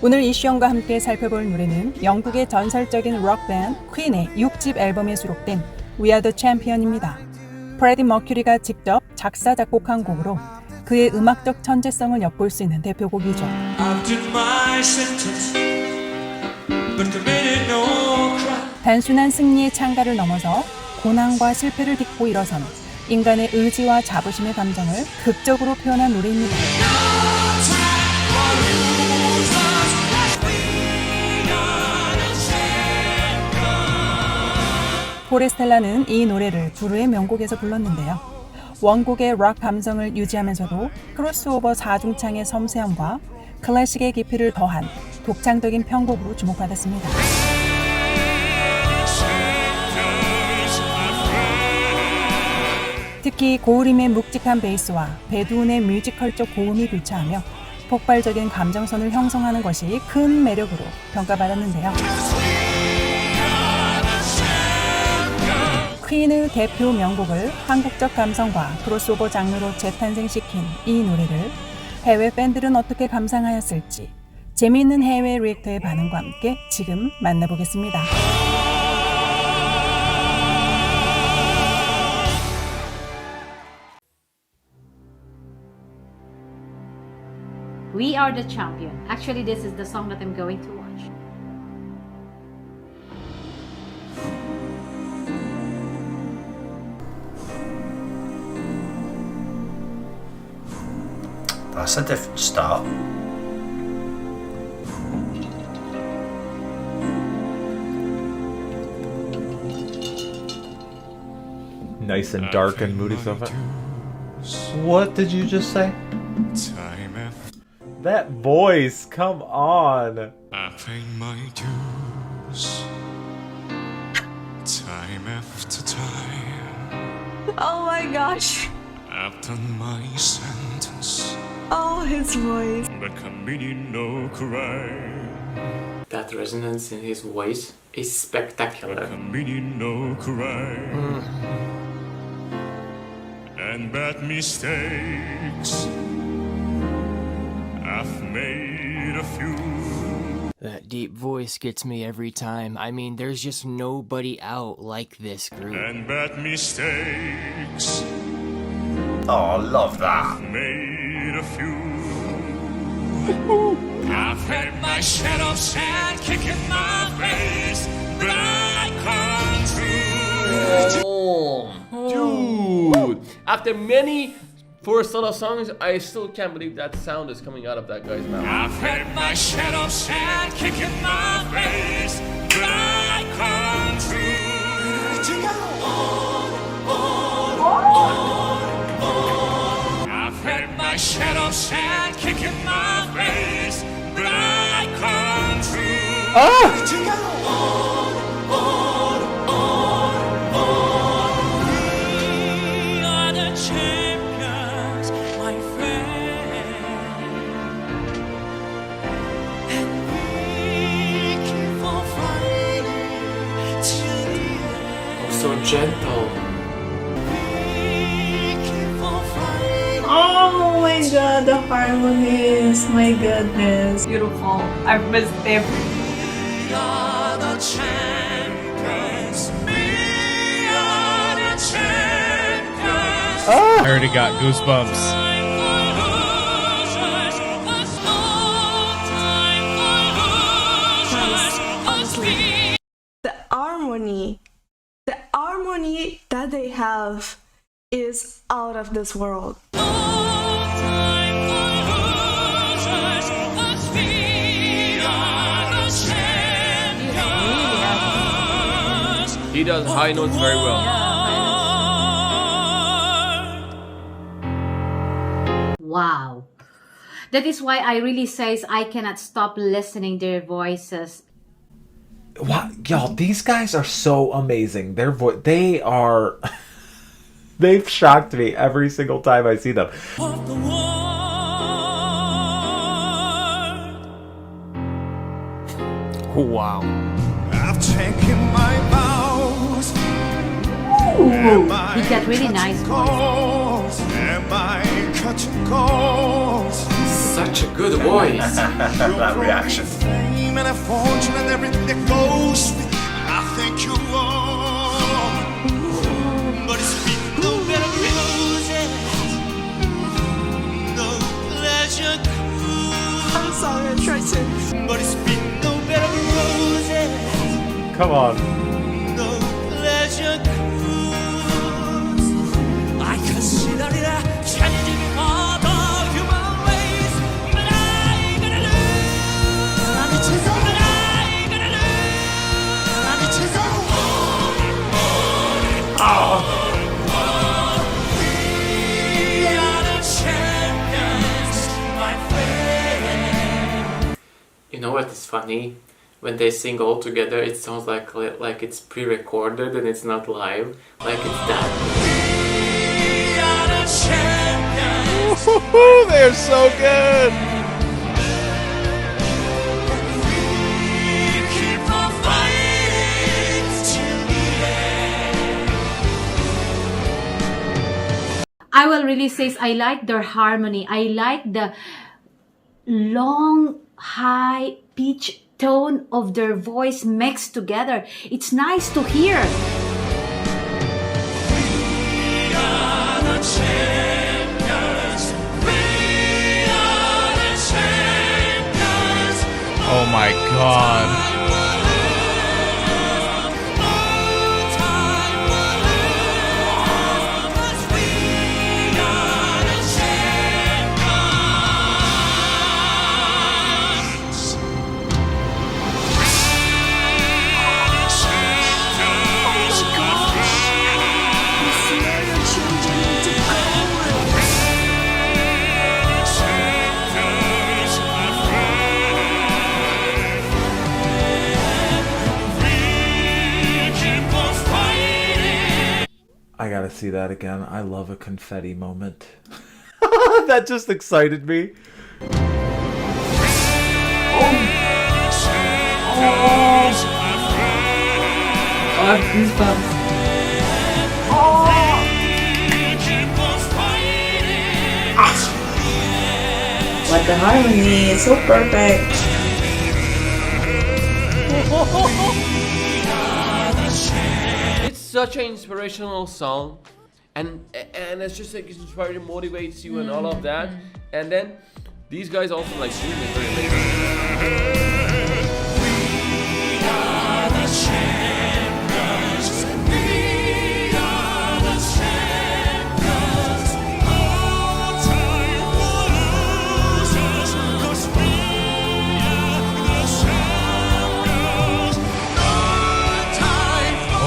오늘 이슈영과 함께 살펴볼 노래는 영국의 전설적인 록밴드 퀸의 6집 앨범에 수록된 We Are The Champion입니다. 프레디 머큐리가 직접 작사 작곡한 곡으로 그의 음악적 천재성을 엿볼 수 있는 대표곡이죠. 단순한 승리의 창가를 넘어서 고난과 실패를 딛고 일어선 인간의 의지와 자부심의 감정을 극적으로 표현한 노래입니다. 포레스텔라는 이 노래를 두루의 명곡에서 불렀는데요. 원곡의 록 감성을 유지하면서도 크로스오버 4중창의 섬세함과 클래식의 깊이를 더한 독창적인 편곡으로 주목받았습니다. 특히 고우림의 묵직한 베이스와 배두운의 뮤지컬적 고음이 교차하며 폭발적인 감정선을 형성하는 것이 큰 매력으로 평가받았는데요. 퀸의 대표 명곡을 한국적 감성과 크로스오버 장르로 재탄생시킨 이 노래를 해외 팬들은 어떻게 감상하였을지 재미있는 해외 리액터의 반응과 함께 지금 만나보겠습니다. We Are the Champion. Actually, this is the song that I'm going to watch. That's a different start. Nice and dark and moody so far. What did you just say? That voice, come on. I pay my dues time after time. Oh my gosh. I've done my sentence, Oh, his voice. but committing no crime. That resonance in his voice is spectacular. Committing no crime. And bad mistakes, I've made a few. That deep voice gets me every time. I mean, there's just nobody out like this group. And bad mistakes, Oh, I love that. made a few. I've had my share of sand kicking my face, but I come through. Dude! After many Forestella songs, I still can't believe that sound is coming out of that guy's mouth. I've had my share of sand kicking my face, but I come through. I've had my share of sand kicking my face, but I come through. We are the champions, my friend, and we keep on fighting till the end. So gentle. We keep on fighting. Oh my god, the harmonies. My goodness. Beautiful. I miss them. We are the champions. We are the champions. I already got goosebumps. The harmony that they have is out of this world. He does high notes very well. Wow. That is why I really says I cannot stop listening their voices. Wow, y'all, these guys are so amazing. They are they've shocked me every single time I see them. Of the world. Wow. I've taken my vows. He got really nice voice. Am I cutting calls? such a good voice. That reaction. Fame and a fortune and everything that goes with it. I think you are. But it's been no better music, no pleasure cruise. I'm sorry, I tried to. But it's been no better music, Come on. no pleasure cruise. I consider it a challenging part of human race, but I'm gonna lose. But I'm gonna lose. We are the champions, my friend. You know what is funny? When they sing all together, it sounds like it's pre-recorded and it's not live. Like it's that. We are the champions. Woohoo! They're so good. We keep on fighting till the end. I will really say I like their harmony. I like the long, high pitch tone of their voice mixed together. It's nice to hear. We are the champions. We are the champions. Oh my god. I gotta see that again. I love a confetti moment. That just excited me. I have goosebumps. But the harmony is so perfect. It's such an inspirational song, and it's just like it inspires and motivates you and all of that. And then these guys also like sing it very amazing.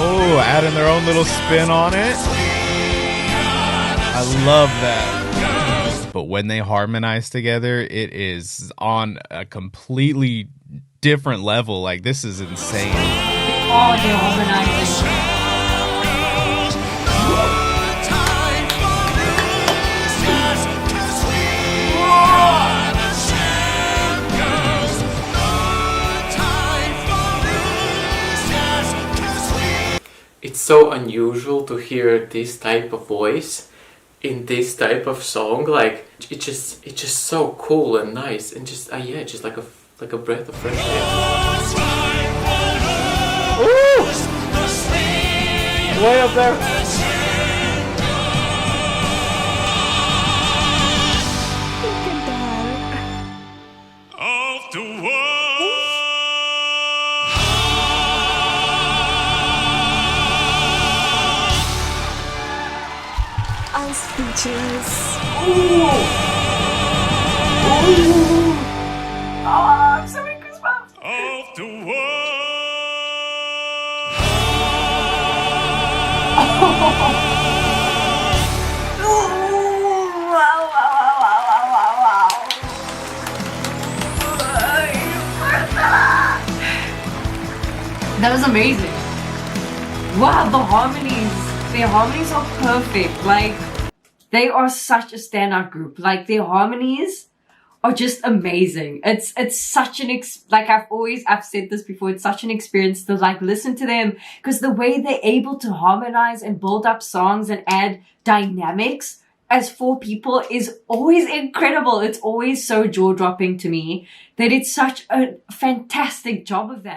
Oh, adding their own little spin on it. I love that. But when they harmonize together, it is on a completely different level. Like, this is insane. Oh, they're harmonizing. It's so unusual to hear this type of voice in this type of song. Like it's just so cool and nice and just yeah, just like a breath of fresh air. Woo! Way up there. Of the world. I'm speechless. I'm so many goosebumps. Of the That was amazing. Wow, the harmonies are perfect. Like, they are such a standout group. Like, their harmonies are just amazing. It's such an I've said this before, it's such an experience to like listen to them, because the way they're able to harmonize and build up songs and add dynamics as 4 people is always incredible. It's always so jaw-dropping to me that it's such a fantastic job of that.